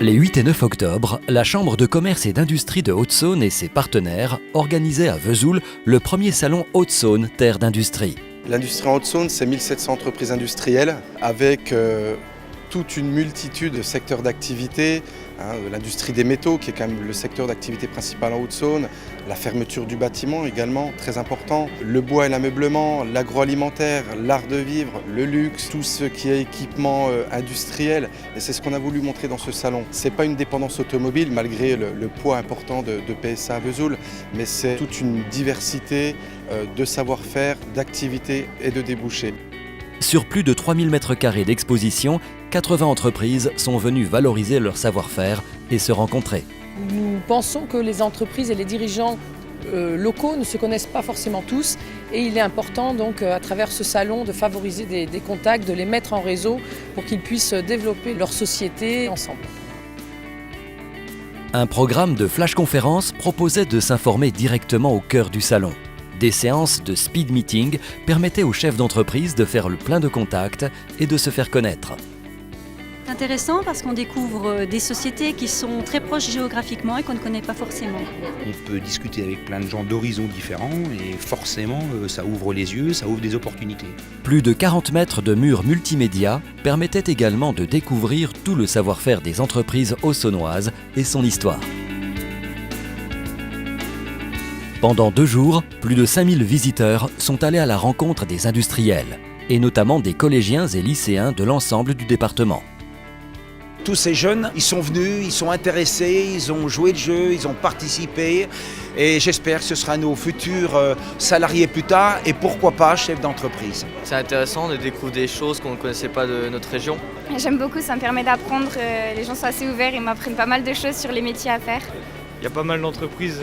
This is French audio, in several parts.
Les 8 et 9 octobre, la Chambre de commerce et d'industrie de Haute-Saône et ses partenaires organisaient à Vesoul le premier salon Haute-Saône Terre d'Industrie. L'industrie en Haute-Saône, c'est 1700 entreprises industrielles avec toute une multitude de secteurs d'activité, l'industrie des métaux qui est quand même le secteur d'activité principal en Haute-Saône, la fermeture du bâtiment également, très important, le bois et l'ameublement, l'agroalimentaire, l'art de vivre, le luxe, tout ce qui est équipement industriel. Et c'est ce qu'on a voulu montrer dans ce salon. Ce n'est pas une dépendance automobile malgré le poids important de PSA à Vesoul, mais c'est toute une diversité de savoir-faire, d'activités et de débouchés. Sur plus de 3000 m² d'exposition, 80 entreprises sont venues valoriser leur savoir-faire et se rencontrer. Nous pensons que les entreprises et les dirigeants locaux ne se connaissent pas forcément tous et il est important donc à travers ce salon de favoriser des contacts, de les mettre en réseau pour qu'ils puissent développer leur société ensemble. Un programme de flash-conférence proposait de s'informer directement au cœur du salon. Des séances de speed meeting permettaient aux chefs d'entreprise de faire le plein de contacts et de se faire connaître. C'est intéressant parce qu'on découvre des sociétés qui sont très proches géographiquement et qu'on ne connaît pas forcément. On peut discuter avec plein de gens d'horizons différents et forcément ça ouvre les yeux, ça ouvre des opportunités. Plus de 40 mètres de murs multimédia permettaient également de découvrir tout le savoir-faire des entreprises haut-saônoises et son histoire. Pendant 2 jours, plus de 5000 visiteurs sont allés à la rencontre des industriels, et notamment des collégiens et lycéens de l'ensemble du département. Tous ces jeunes, ils sont venus, ils sont intéressés, ils ont joué le jeu, ils ont participé et j'espère que ce sera nos futurs salariés plus tard et pourquoi pas chefs d'entreprise. C'est intéressant de découvrir des choses qu'on ne connaissait pas de notre région. J'aime beaucoup, ça me permet d'apprendre, les gens sont assez ouverts et m'apprennent pas mal de choses sur les métiers à faire. Il y a pas mal d'entreprises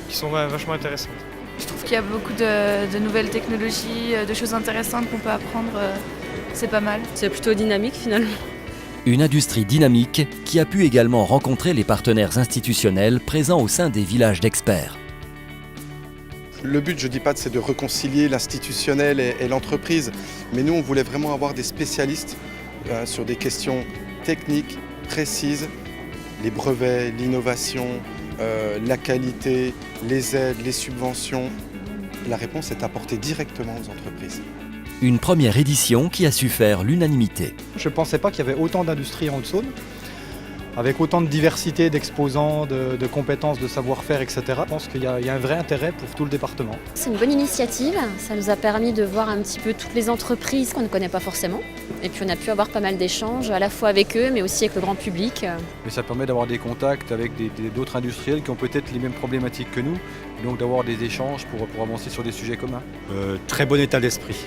qui sont vachement intéressantes. Je trouve qu'il y a beaucoup de nouvelles technologies, de choses intéressantes qu'on peut apprendre, c'est pas mal. C'est plutôt dynamique finalement. Une industrie dynamique qui a pu également rencontrer les partenaires institutionnels présents au sein des villages d'experts. Le but, je ne dis pas, c'est de réconcilier l'institutionnel et l'entreprise, mais nous, on voulait vraiment avoir des spécialistes sur des questions techniques, précises, les brevets, l'innovation, la qualité, les aides, les subventions. La réponse est apportée directement aux entreprises. Une première édition qui a su faire l'unanimité. Je ne pensais pas qu'il y avait autant d'industries en Haute-Saône, avec autant de diversité d'exposants, de compétences, de savoir-faire, etc. Je pense qu'il y a un vrai intérêt pour tout le département. C'est une bonne initiative, ça nous a permis de voir un petit peu toutes les entreprises qu'on ne connaît pas forcément. Et puis on a pu avoir pas mal d'échanges, à la fois avec eux, mais aussi avec le grand public. Et ça permet d'avoir des contacts avec d'autres industriels qui ont peut-être les mêmes problématiques que nous, donc d'avoir des échanges pour avancer sur des sujets communs. Très bon état d'esprit.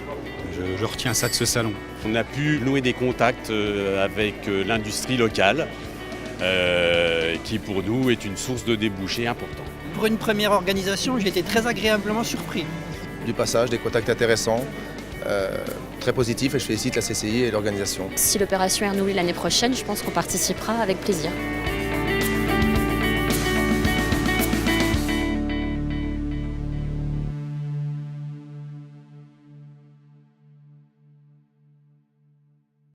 Je retiens ça de ce salon. On a pu nouer des contacts avec l'industrie locale, qui pour nous est une source de débouchés importante. Pour une première organisation, j'ai été très agréablement surpris. Du passage, des contacts intéressants, très positifs et je félicite la CCI et l'organisation. Si l'opération est renouvelée l'année prochaine, je pense qu'on participera avec plaisir.